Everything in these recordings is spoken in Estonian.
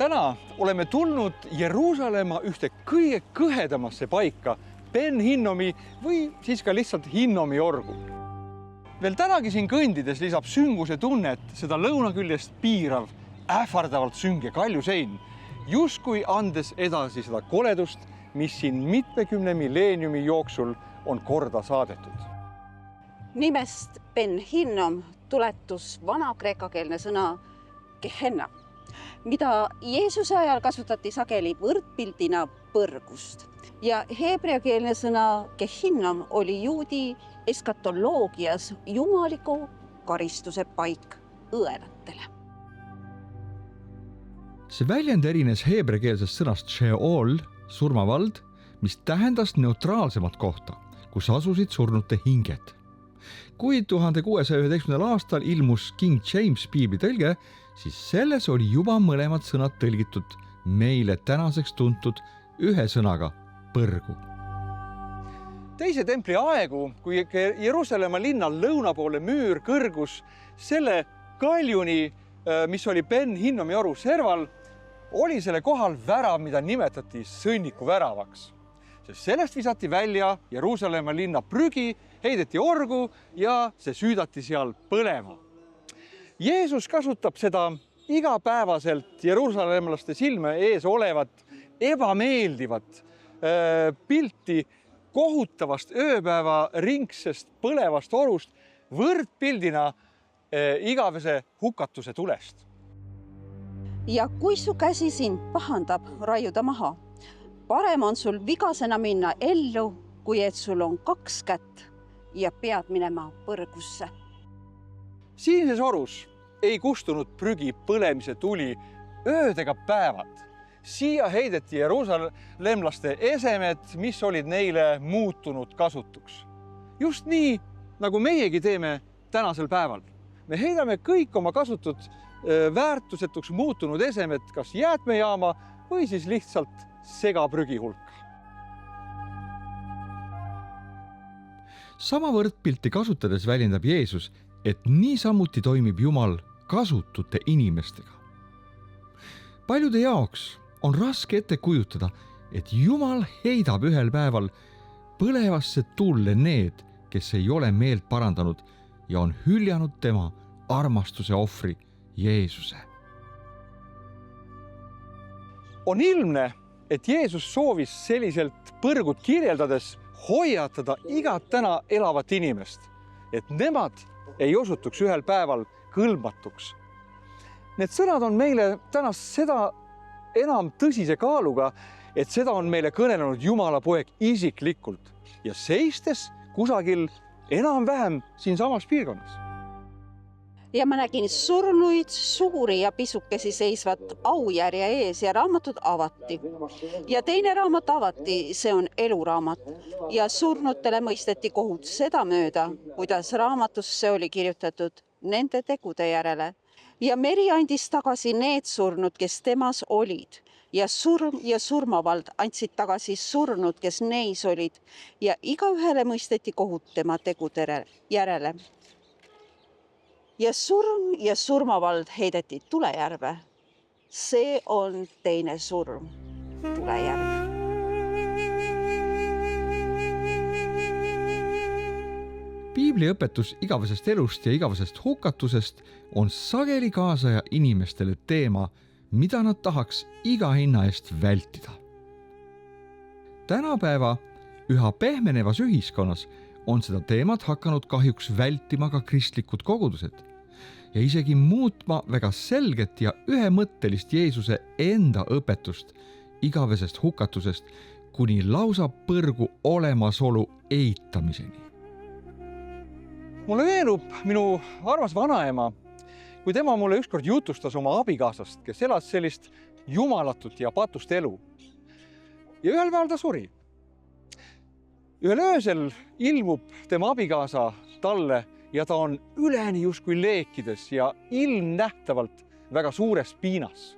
Täna oleme tulnud Jeruusalemma ühte kõige kõhedamasse paika, Ben Hinnomi või siis ka lihtsalt Hinnomi orgu. Veel tänagi siin kõndides lisab sünguse tunnet seda lõunaküljest piirav, ähvardavalt sünge kaljusein, justkui andes edasi seda koledust, mis siin mitmekümne milleeniumi jooksul on korda saadetud. Nimest Ben Hinnom tuletus vana-kreekakeelne sõna Gehenna, mida Jeesuse ajal kasutati sageli võrdpildina põrgust. Ja heebreakeelne sõna Gehinnom oli juudi eskatoloogias jumaliku karistuse paik õelatele. See väljend erines heebreakeelsest sõnast Sheol, surmavald, mis tähendas neutraalsemat kohta, kus asusid surnute hinged. Kui 1611. aastal ilmus King James piiblitõlge, siis selles oli juba mõlemad sõnad tõlgitud meile tänaseks tuntud ühe sõnaga põrgu. Teise templi aegu, kui Jeruusalemma linna lõunapoole müür kõrgus selle kaljuni, mis oli Ben Hinnomi oru serval, oli selle kohal värav, mida nimetati sõnniku väravaks. Sellest visati välja Jeruusalemma linna prügi, heideti orgu ja see süüdati seal põlema. Jeesus kasutab seda igapäevaselt jeruusalemlaste silme ees olevat ebameeldivat pilti kohutavast ööpäeva ringsest põlevast orust võrdpildina igavese hukatuse tulest. Ja kui su käsi sind pahandab, raiuda maha. Parem on sul vigasena minna ellu, kui et sul on 2 kätt ja pead minema põrgusse. Siinses orus ei kustunud prügi põlemise tuli ööd ega päevad. Siia heideti jeruusalemlaste esemed, mis olid neile muutunud kasutuks. Just nii, nagu meiegi teeme tänasel päeval. Me heidame kõik oma kasutud väärtusetuks muutunud esemed kas jäätmejaama või siis lihtsalt segaprügi hulka. Sama võrdpilti kasutades väljendab Jeesus, et niisamuti toimib Jumal kasutute inimestega. Paljude jaoks on raske ette kujutada, et Jumal heidab ühel päeval põlevasse tulle need, kes ei ole meelt parandanud ja on hüljanud tema armastuse ohvri Jeesuse. On ilmne, et Jeesus soovis selliselt põrgut kirjeldades hoiatada igat täna elavat inimest, et nemad ei osutuks ühel päeval kõlbmatuks. Need sõnad on meile täna seda enam tõsise kaaluga, et seda on meile kõnelenud Jumala poeg isiklikult ja seistes kusagil enam-vähem siinsamas piirkonnas. Ja ma nägin surnuid, suuri ja pisukesi seisvat aujärje ees ja raamatud avati. Ja teine raamat avati, see on eluraamat. Ja surnutele mõisteti kohut seda mööda, kuidas raamatusse oli kirjutatud nende tegude järele. Ja meri andis tagasi need surnud, kes temas olid. Ja surm ja surmavald andsid tagasi surnud, kes neis olid. Ja igaühele mõisteti kohut tema tegude järele. Ja surm ja surmavald heideti tulejärve. See on teine surm, tulejärv. Piibliõpetus igavesest elust ja igavesest hukatusest on sageli kaasaja inimestele teema, mida nad tahaks iga hinna eest vältida. Tänapäeva üha pehmenevas ühiskonnas on seda teemat hakanud kahjuks vältima ka kristlikud kogudused ja isegi muutma väga selget ja ühemõttelist Jeesuse enda õpetust igavesest hukatusest kuni lausa põrgu olemasolu eitamiseni. Mulle meenub minu armas vanaema, kui tema mulle ükskord jutustas oma abikaasast, kes elas sellist jumalatut ja patust elu. Ja ühel päeval ta suri. Ühel öösel ilmub tema abikaasa talle ja ta on üleni justkui leekides ja ilmnähtavalt väga suures piinas.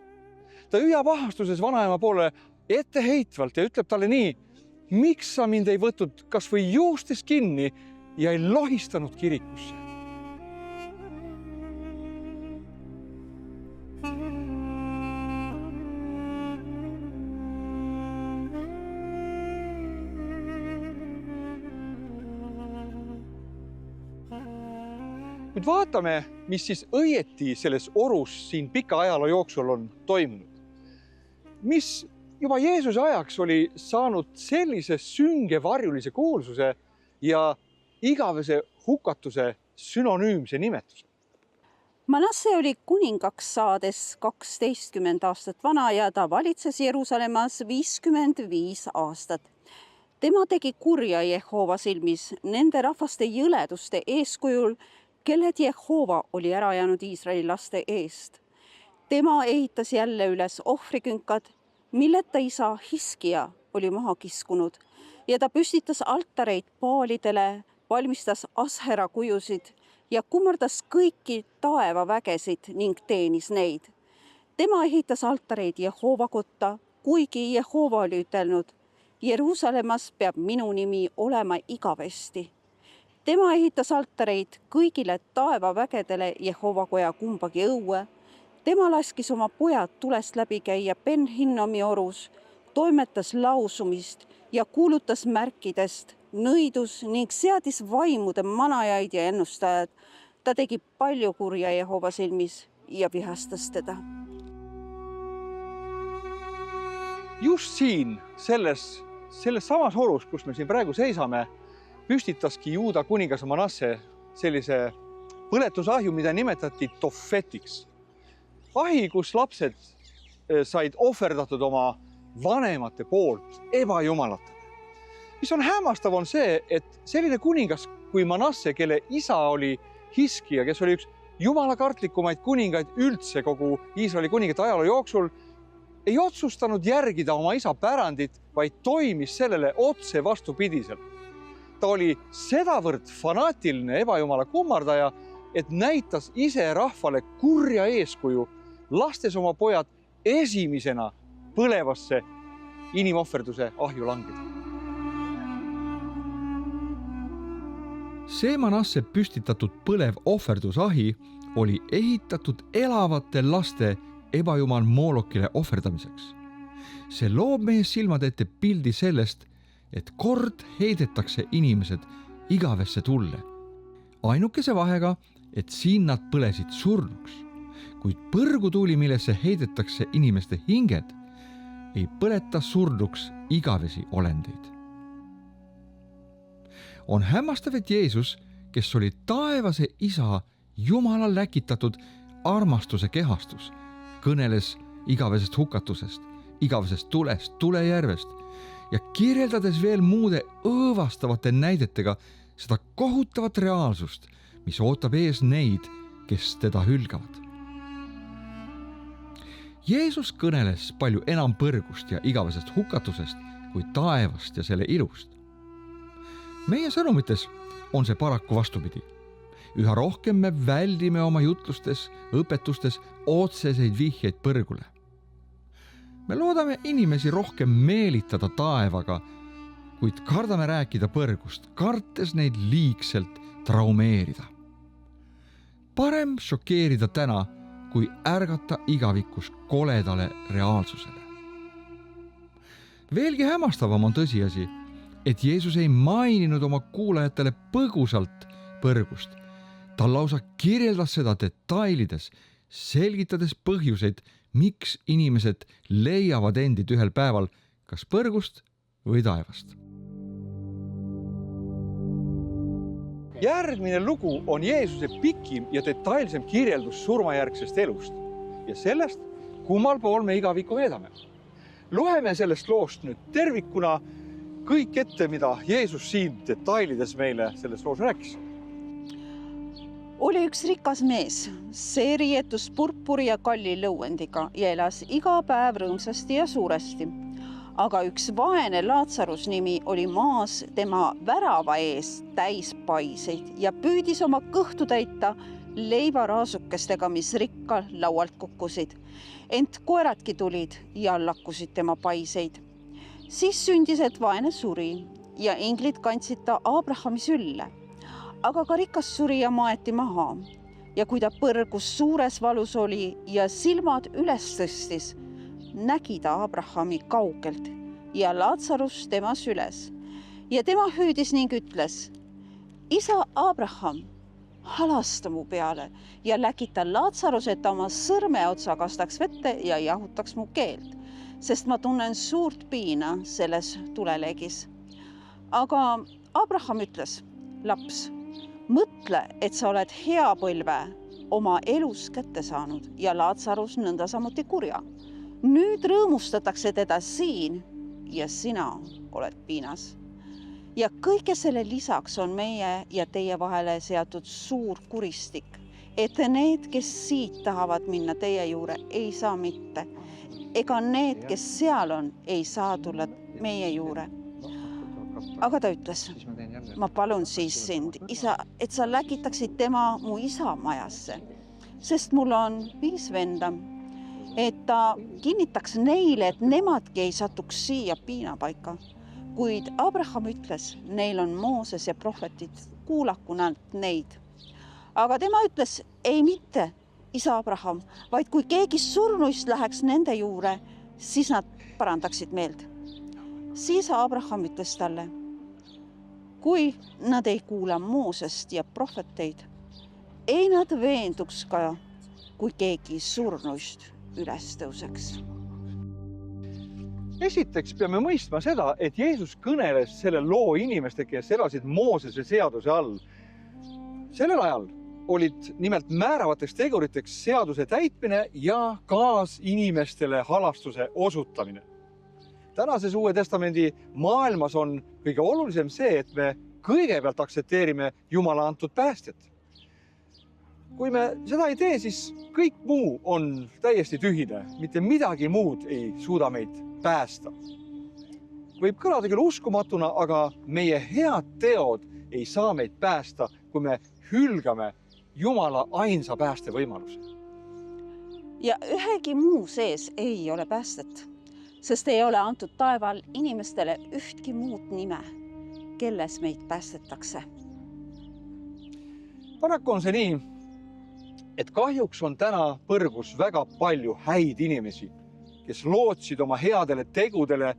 Ta hüüab ahastuses vanaema poole etteheitvalt ja ütleb talle nii, miks sa mind ei võtnud kas või juustest kinni ja ei lohistanud kirikusse. Nüüd vaatame, mis siis õieti selles orus siin pika ajaloo jooksul on toimunud. Mis juba Jeesuse ajaks oli saanud sellise sünge varjulise kuulsuse ja igavese hukatuse sünonüümse nimetuse. Manasse oli kuningaks saades 12 aastat vana ja ta valitses Jeruusalemmas 55 aastat. Tema tegi kurja Jehova silmis nende rahvaste jõleduste eeskujul, kelled Jehova oli ära jäänud Iisraeli laste eest. Tema ehitas jälle üles ohvrikünkad, milleta isa Hiskia oli maha kiskunud ja ta püstitas altareid paalidele, valmistas Ashera kujusid ja kummardas kõiki taevavägesid ning teenis neid. Tema ehitas altareid Jehova kotta, kuigi Jehova oli ütelnud, Jeruusalemmas peab minu nimi olema igavesti. Tema ehitas altareid kõigile taevavägedele Jehova koja kumbagi õue. Tema laskis oma pojad tulest läbi käia Ben-Hinnomi orus, toimetas lausumist ja kuulutas märkidest, nõidus ning seadis vaimude manajaid ja ennustajad. Ta tegi palju kurja Jehova silmis ja vihastas teda. Just siin, selles samas orus, kus me siin praegu seisame, püstitaski Juuda kuningas Manasse sellise põletusahju, mida nimetati Tofetiks. Ahi, kus lapsed said ohverdatud oma vanemate poolt ebajumalatele. Mis on hämmastav on see, et selline kuningas kui Manasse, kelle isa oli Hiskia, kes oli üks jumalakartlikumaid kuningaid üldse kogu Iisraeli kuningate ajaloo jooksul, ei otsustanud järgida oma isa pärandit, vaid toimis sellele otse vastupidiselt. Ta oli sedavõrd fanaatiline ebajumala kummardaja, et näitas ise rahvale kurja eeskuju, lastes oma pojad esimesena põlevasse inimohverduse ahju langeda. See Manasse püstitatud põlev ohverdusahi oli ehitatud elavate laste ebajumal Moolokile ohverdamiseks. See loob meie silmad ette pildi sellest, et kord heidetakse inimesed igavesse tulle. Ainukese vahega, et siin nad põlesid surnuks, kuid põrgutuuli, millesse heidetakse inimeste hinged, ei põleta surnuks igavesi olendeid. On hämmastav, et Jeesus, kes oli taevase isa Jumala läkitatud armastuse kehastus, kõneles igavesest hukatusest, igavesest tulest, tulejärvest ja kirjeldades veel muude õõvastavate näidetega seda kohutavat reaalsust, mis ootab ees neid, kes teda hülgavad. Jeesus kõneles palju enam põrgust ja igavesest hukatusest kui taevast ja selle ilust. Meie sõnumites on see paraku vastupidi. Üha rohkem me väldime oma jutlustes, õpetustes otseseid vihjeid põrgule. Me loodame inimesi rohkem meelitada taevaga, kuid kardame rääkida põrgust, kartes neid liigselt traumeerida. Parem šokeerida täna, kui ärgata igavikus koledale reaalsusele. Veelgi hämmastavam on tõsiasi, et Jeesus ei maininud oma kuulajatele põgusalt põrgust. Ta lausa kirjeldas seda detailides, selgitades põhjuseid, miks inimesed leiavad endid ühel päeval kas põrgust või taevast. Järgmine lugu on Jeesuse pikim ja detailsem kirjeldus surmajärgsest elust ja sellest, kummal pool me igavikku veedame. Loeme sellest loost nüüd tervikuna kõik ette, mida Jeesus siin detailides meile selles loos rääkis. Oli üks rikas mees, see riietus purpuri ja kalli lõuendiga ja elas iga päev rõõmsasti ja suuresti. Aga üks vaene Laatsarus nimi oli maas tema värava ees täis paiseid ja püüdis oma kõhtu täita leivaraasukestega, mis rikka laualt kukkusid. Ent koeradki tulid ja lakkusid tema paiseid. Siis sündis, et vaene suri ja inglid kandsid ta Abrahami sülle. Aga ka rikas suri ja maeti maha. Ja kui ta põrgus suures valus oli ja silmad üles tõstis, nägi ta Abrahami kaugelt ja Laatsarus tema süles. Ja tema hüüdis ning ütles, isa Abraham, halasta mu peale ja läkita Laatsarus, et ta oma sõrmeotsa kastaks vette ja jahutaks mu keelt, sest ma tunnen suurt piina selles tuleleegis. Aga Abraham ütles, laps, mõtle, et sa oled hea põlve oma elus kätte saanud ja Laatsarus nõnda samuti kurja. Nüüd rõõmustatakse teda siin ja sina oled piinas. Ja kõige selle lisaks on meie ja teie vahele seatud suur kuristik, et need, kes siit tahavad minna teie juurde, ei saa mitte. Ega need, kes seal on, ei saa tulla meie juurde. Aga ta ütles, ma palun siis sind, isa, et sa läkitaksid tema mu isa majasse, sest mul on 5 venda, et ta kinnitaks neile, et nemadki ei satuks siia piinapaika. Kuid Abraham ütles, neil on Mooses ja prohvetid, kuulaku nad neid. Aga tema ütles, ei mitte, isa Abraham, vaid kui keegi surnuist läheks nende juurde, siis nad parandaksid meelt. Siis Abraham ütles talle, kui nad ei kuula Moosest ja prohveteid, ei nad veenduks ka, kui keegi surnuist üles tõuseks. Esiteks peame mõistma seda, et Jeesus kõneles selle loo inimestega, kes elasid Moosese seaduse all. Sellel ajal olid nimelt määravateks teguriteks seaduse täitmine ja kaasinimestele halastuse osutamine. Tänases Uue Testamendi maailmas on kõige olulisem see, et me kõigepealt aksepteerime Jumala antud päästjat. Kui me seda ei tee, siis kõik muu on täiesti tühine, mitte midagi muud ei suuda meid päästa. Võib kõlada küll uskumatuna, aga meie head teod ei saa meid päästa, kui me hülgame Jumala ainsa pääste võimaluse. Ja ühegi muu sees ei ole päästet, sest ei ole antud taeval inimestele ühtki muud nime, kelles meid päästetakse. Paraku on see nii, et kahjuks on täna põrgus väga palju häid inimesi, kes lootsid oma headele tegudele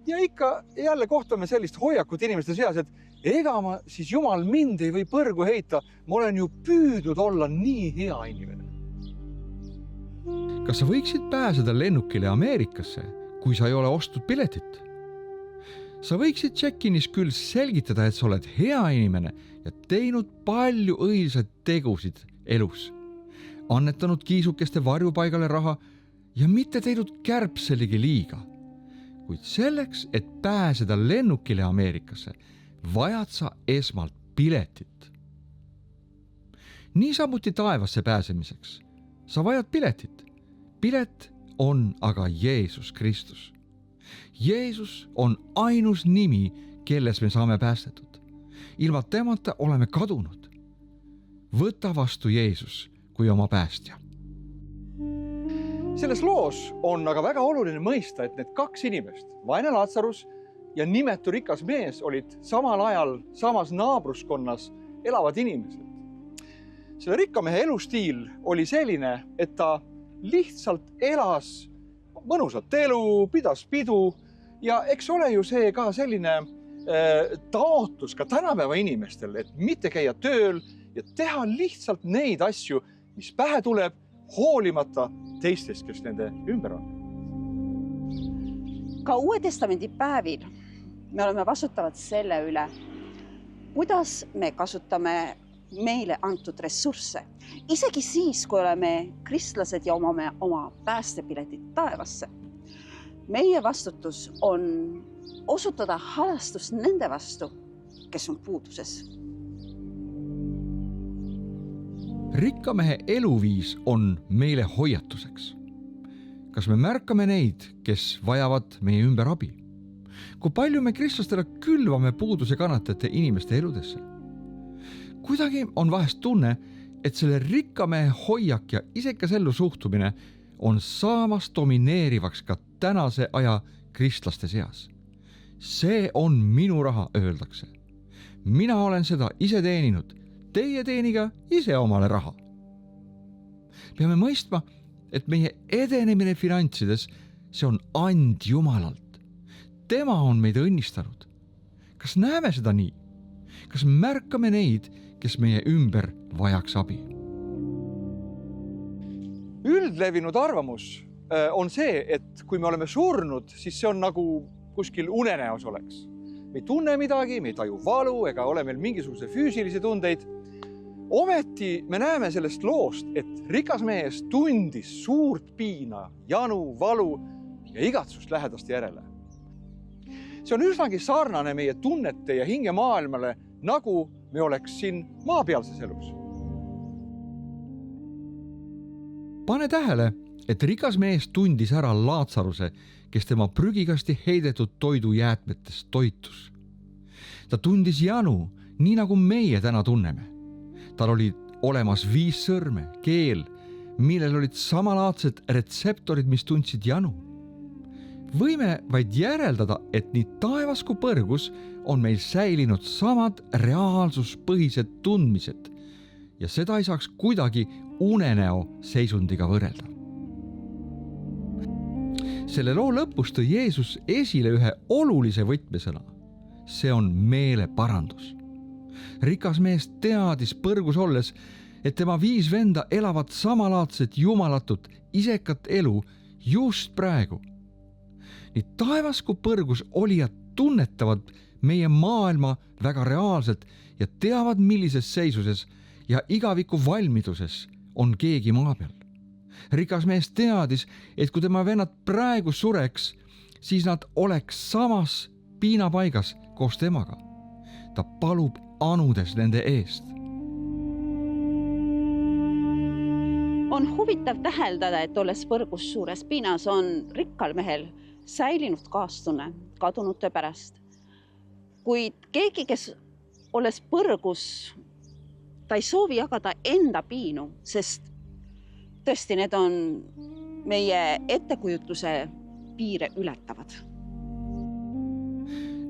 ja ikka jälle kohtame sellist hoiakut inimeste seas, et ega ma siis Jumal mind ei või põrgu heita, ma olen ju püüdnud olla nii hea inimene. Kas sa võiksid pääseda lennukile Ameerikasse, kui sa ei ole ostnud piletit? Sa võiksid check-inis küll selgitada, et sa oled hea inimene ja teinud palju õilsaid tegusid elus, annetanud kiisukeste varjupaigale raha ja mitte teinud kärbseligi liiga. Kuid selleks, et pääseda lennukile Ameerikasse, vajad sa esmalt piletit. Niisamuti taevasse pääsemiseks. Sa vajad piletit. Pilet on aga Jeesus Kristus. Jeesus on ainus nimi, kelles me saame päästetud. Ilma temata oleme kadunud. Võta vastu Jeesus kui oma päästja. Selles loos on aga väga oluline mõista, et need 2 inimest, vaene Laatsarus ja nimetu rikas mees, olid samal ajal samas naabruskonnas elavad inimesed. Selle rikkamehe elustiil oli selline, et ta lihtsalt elas mõnusat elu, pidas pidu ja eks ole ju see ka selline taotlus ka tänapäeva inimestel, et mitte käia tööl ja teha lihtsalt neid asju, mis pähe tuleb, hoolimata teistest, kes nende ümber on. Ka Uue Testamendi päevil me oleme vastutavad selle üle, kuidas me kasutame meile antud ressursse. Isegi siis, kui oleme kristlased ja omame oma päästepiletit taevasse. Meie vastutus on osutada halastust nende vastu, kes on puuduses. Rikkamehe eluviis on meile hoiatuseks. Kas me märkame neid, kes vajavad meie ümber abi? Kui palju me kristlastele külvame puuduse kannatajate inimeste eludesse? Kuidagi on vahest tunne, et selle rikkamehe hoiak ja isekas ellu suhtumine on saamas domineerivaks ka tänase aja kristlaste seas. See on minu raha, öeldakse. Mina olen seda ise teeninud. Teie teeniga ise omale raha. Peame mõistma, et meie edenemine finantsides, see on and Jumalalt. Tema on meid õnnistanud. Kas näeme seda nii? Kas märkame neid, kes meie ümber vajaks abi. Üldlevinud arvamus on see, et kui me oleme surnud, siis see on nagu kuskil unenäos oleks. Me ei tunne midagi, me ei taju valu ega ole meil mingisuguse füüsilisi tundeid. Ometi me näeme sellest loost, et rikas mees tundis suurt piina, janu, valu ja igatsust lähedast järele. See on üsnagi sarnane meie tunnete ja hingemaailmale, nagu me oleks siin maapealses elus. Pane tähele, et rikas mees tundis ära Laatsaruse, kes tema prügikasti heidetud toidujäätmetest toitus. Ta tundis janu, nii nagu meie täna tunneme. Tal oli olemas 5 sõrme, keel, millel olid samalaadsed retseptorid, mis tundsid janu. Võime vaid järeldada, et nii taevas kui põrgus on meil säilinud samad reaalsuspõhised tundmised ja seda ei saaks kuidagi unenäo seisundiga võrrelda. Selle loo lõpus tõi Jeesus esile ühe olulise võtmesõna. See on meeleparandus. Rikas mees teadis põrgus olles, et tema 5 venda elavad samalaadset jumalatut, isekat elu just praegu. Nii taevas kui põrgus olijad tunnetavad meie maailma väga reaalselt ja teavad, millises seisuses ja igaviku valmiduses on keegi maa peal. Rikas mees teadis, et kui tema vennad praegu sureks, siis nad oleks samas piinapaigas koos temaga. Ta palub anudes nende eest. On huvitav täheldada, et olles põrgus suures piinas on rikkal mehel säilinud kaastunne kadunute pärast. Kuid keegi, kes olles põrgus, ta ei soovi jagada enda piinu, sest tõesti need on meie ettekujutuse piire ületavad.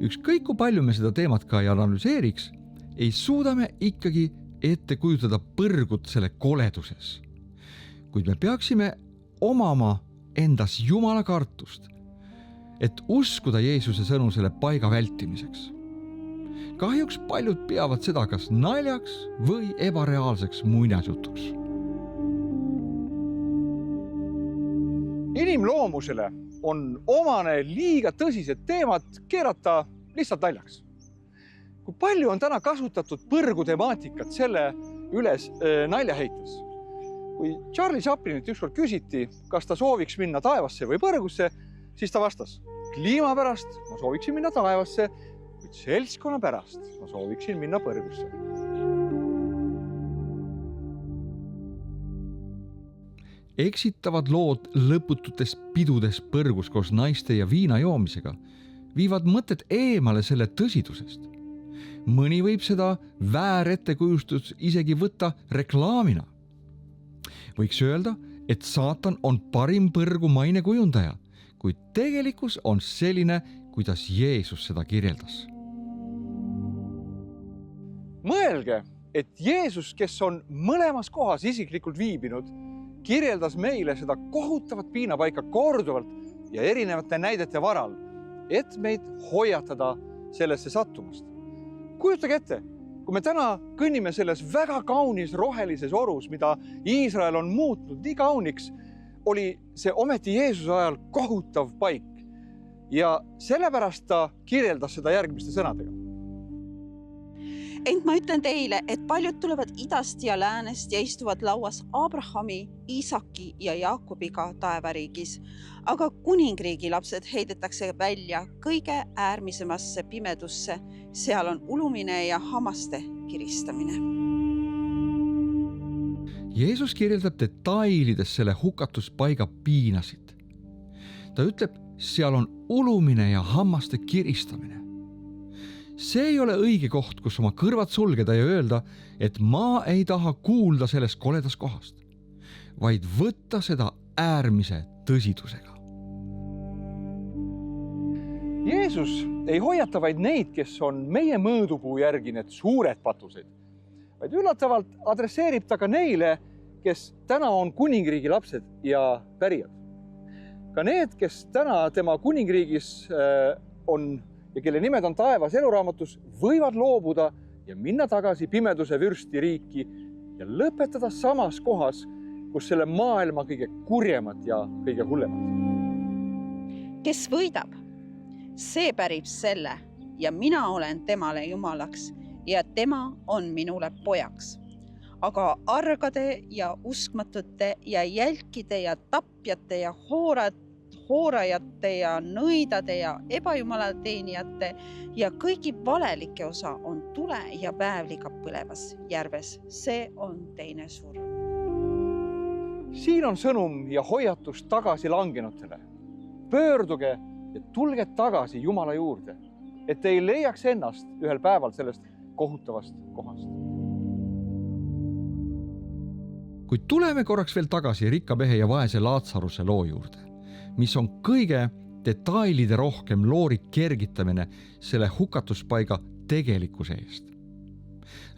Ükskõik kui palju me seda teemat ka ei analüseeriks, ei suuda me ikkagi ette kujutada põrgut selle koleduses. Kuid me peaksime omama endas Jumala kartust, et uskuda Jeesuse sõnu selle paiga vältimiseks. Kahjuks paljud peavad seda kas naljaks või ebareaalseks muinasjutuks. Inimloomusele on omane liiga tõsised teemad keerata lihtsalt naljaks. Kui palju on täna kasutatud põrgu temaatikat selle üles naljaheites? Kui Charlie Chaplinit ükskord küsiti, kas ta sooviks minna taevasse või põrgusse, siis ta vastas, kliima pärast ma sooviksin minna taevasse, kuid seltskonna pärast ma sooviksin minna põrgusse. Eksitavad lood lõpututes pidudes põrgus koos naiste ja viina joomisega viivad mõtet eemale selle tõsidusest. Mõni võib seda väärettekujustus isegi võtta reklaamina. Võiks öelda, et saatan on parim põrgu mainekujundaja, kuid tegelikkus on selline, kuidas Jeesus seda kirjeldas. Mõelge, et Jeesus, kes on mõlemas kohas isiklikult viibinud, kirjeldas meile seda kohutavat piinapaika korduvalt ja erinevate näidete varal, et meid hoiatada sellesse sattumast. Kujutage ette, kui me täna kõnnime selles väga kaunis rohelises orus, mida Iisrael on muutnud nii kauniks, oli see ometi Jeesuse ajal kohutav paik. Ja sellepärast ta kirjeldas seda järgmiste sõnadega. Ent ma ütlen teile, et paljud tulevad idast ja läänest ja istuvad lauas Abrahami, Iisaki ja Jaakobiga taevariigis, aga kuningriigi lapsed heidetakse välja kõige äärmisemasse pimedusse, seal on ulumine ja hammaste kiristamine. Jeesus kirjeldab detailides selle hukatuspaiga piinasid. Ta ütleb, seal on ulumine ja hammaste kiristamine. See ei ole õige koht, kus oma kõrvad sulgeda ja öelda, et ma ei taha kuulda sellest koledast kohast, vaid võtta seda äärmise tõsidusega. Jeesus ei hoiata vaid neid, kes on meie mõõdupuu järgi need suured patused, vaid üllatavalt adresseerib ta ka neile, kes täna on kuningriigi lapsed ja pärijad. Ka need, kes täna tema kuningriigis on ja kelle nimed on taevas eluraamatus, võivad loobuda ja minna tagasi pimeduse vürsti riiki ja lõpetada samas kohas, kus selle maailma kõige kurjemad ja kõige hullemad. Kes võidab, see pärib selle ja mina olen temale jumalaks ja tema on minule pojaks. Aga argade ja uskmatute ja jälkide ja tapjate ja hoorajate ja nõidade ja ebajumalateenijate ja kõigi valelike osa on tule ja väävliga põlevas järves. See on teine surm. Siin on sõnum ja hoiatus tagasi langenutele. Pöörduge ja tulge tagasi Jumala juurde, et ei leiaks ennast ühel päeval sellest kohutavast kohast. Kuid tuleme korraks veel tagasi rikka mehe ja vaese Laatsaruse loo juurde, mis on kõige detailide rohkem loori kergitamine selle hukatuspaiga tegelikkuse eest.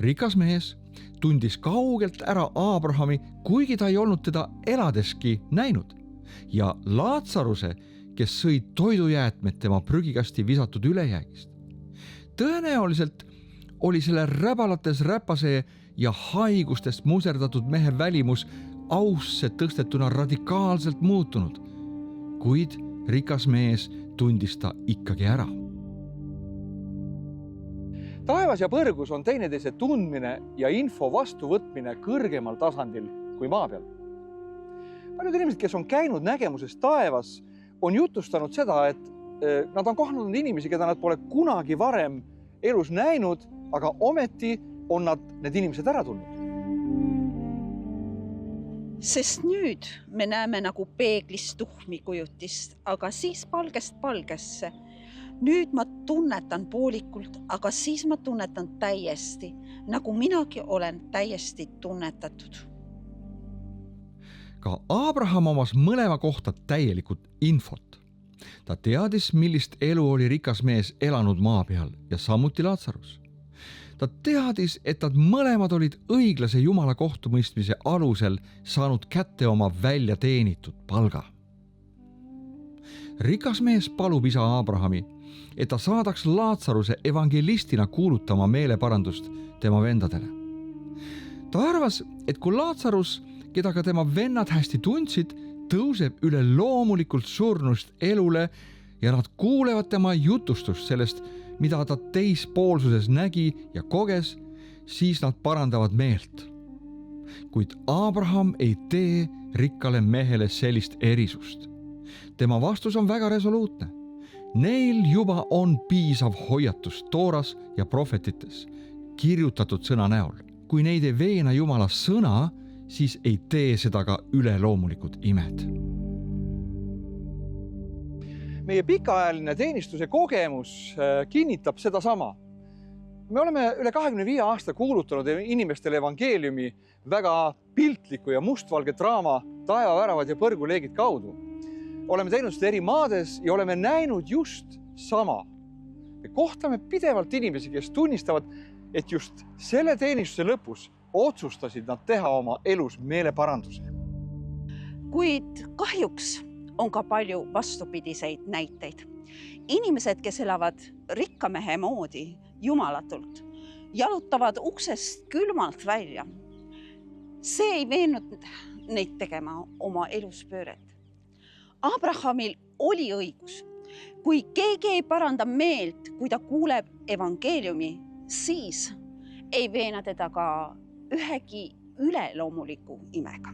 Rikas mees tundis kaugelt ära Aabrahami, kuigi ta ei olnud teda eladeski näinud, ja Laatsaruse, kes sõi toidujäätmed tema prügikasti visatud ülejäägist. Tõenäoliselt oli selle räbalates räpase ja haigustest muserdatud mehe välimus ausse tõstetuna radikaalselt muutunud, kuid rikas mees tundis ta ikkagi ära. Taevas ja põrgus on teineteise tundmine ja info vastuvõtmine kõrgemal tasandil kui maa peal. Paljud inimesed, kes on käinud nägemuses taevas, on jutustanud seda, et nad on kohanud inimesi, keda nad pole kunagi varem elus näinud, aga ometi on need inimesed ära tulnud. Sest nüüd me näeme nagu peeglist tuhmi kujutist, aga siis palgest palgesse. Nüüd ma tunnetan poolikult, aga siis ma tunnetan täiesti, nagu minagi olen täiesti tunnetatud. Ka Abraham omas mõlema kohta täielikult infot. Ta teadis, millist elu oli rikas mees elanud maa peal ja samuti Laatsarus. Ta teadis, et nad mõlemad olid õiglase Jumala kohtumõistmise alusel saanud kätte oma välja teenitud palga. Rikas mees palub isa Abrahami, et ta saadaks Laatsaruse evangelistina kuulutama meeleparandust tema vendadele. Ta arvas, et kui Laatsarus, keda ka tema vennad hästi tundsid, tõuseb üle loomulikult surnust elule ja nad kuulevad tema jutustust sellest, mida ta teispoolsuses nägi ja koges, siis nad parandavad meelt. Kuid Abraham ei tee rikkale mehele sellist erisust. Tema vastus on väga resoluutne. Neil juba on piisav hoiatus Tooras ja prohvetites kirjutatud sõna näol. Kui neid ei veena Jumala sõna, siis ei tee seda ka üleloomulikud imed. Meie pikaajaline teenistuse kogemus kinnitab seda sama. Me oleme üle 25 aasta kuulutanud inimestele evangeeliumi väga piltliku ja mustvalge draama Taevaväravad ja põrguleegid kaudu. Oleme teinud seda eri maades ja oleme näinud just sama. Me kohtame pidevalt inimesi, kes tunnistavad, et just selle teenistuse lõpus otsustasid nad teha oma elus meeleparanduse. Kuid kahjuks on ka palju vastupidiseid näiteid. Inimesed, kes elavad rikkamehe moodi jumalatult, jalutavad uksest külmalt välja. See ei veennud neid tegema oma eluspööret. Abrahamil oli õigus. Kui keegi ei paranda meelt, kui ta kuuleb evangeeliumi, siis ei veena teda ka ühegi üleloomuliku imega.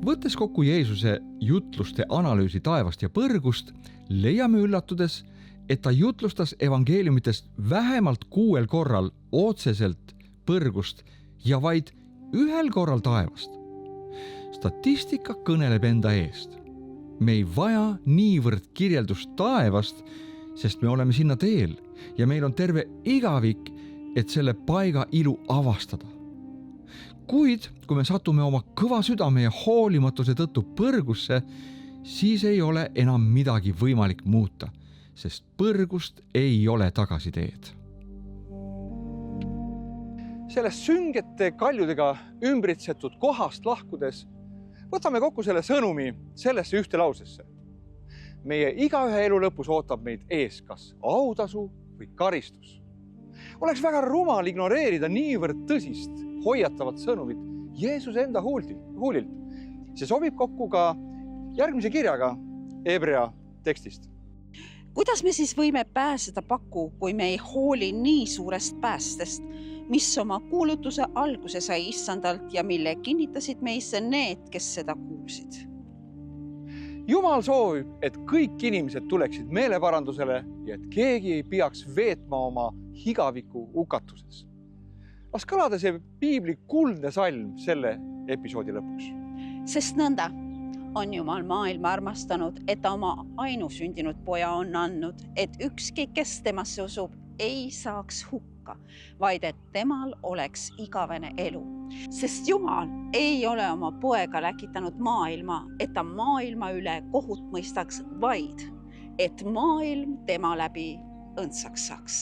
Võttes kokku Jeesuse jutluste analüüsi taevast ja põrgust, leiame üllatudes, et ta jutlustas evangeeliumitest vähemalt 6 korral otseselt põrgust ja vaid 1 korral taevast. Statistika kõneleb enda eest. Me ei vaja niivõrd kirjeldust taevast, sest me oleme sinna teel ja meil on terve igavik, et selle paiga ilu avastada. Kuid kui me satume oma kõva südame ja hoolimatuse tõttu põrgusse, siis ei ole enam midagi võimalik muuta, sest põrgust ei ole tagasiteed. Sellest süngete kaljudega ümbritsetud kohast lahkudes võtame kokku selle sõnumi sellesse ühte lausesse. Meie igaühe elu lõpus ootab meid ees kas autasu või karistus. Oleks väga rumal ignoreerida niivõrd tõsist hoiatavat sõnumit Jeesuse enda huulilt. See sobib kokku ka järgmise kirjaga Hebrea tekstist. Kuidas me siis võime pääseda paku, kui me ei hooli nii suurest päästest, mis oma kuulutuse alguse sai issandalt ja mille kinnitasid meisse need, kes seda kuulsid? Jumal soovib, et kõik inimesed tuleksid meeleparandusele ja et keegi ei peaks veetma oma higaviku hukatuses. Las kõlada see piibli kuldne salm selle episoodi lõpuks. Sest nõnda on Jumal maailma armastanud, et ta oma ainusündinud poja on andnud, et ükski, kes temasse usub, ei saaks hukka, vaid et temal oleks igavene elu. Sest Jumal ei ole oma poega läkitanud maailma, et ta maailma üle kohut mõistaks, vaid et maailm tema läbi õndsaks saaks.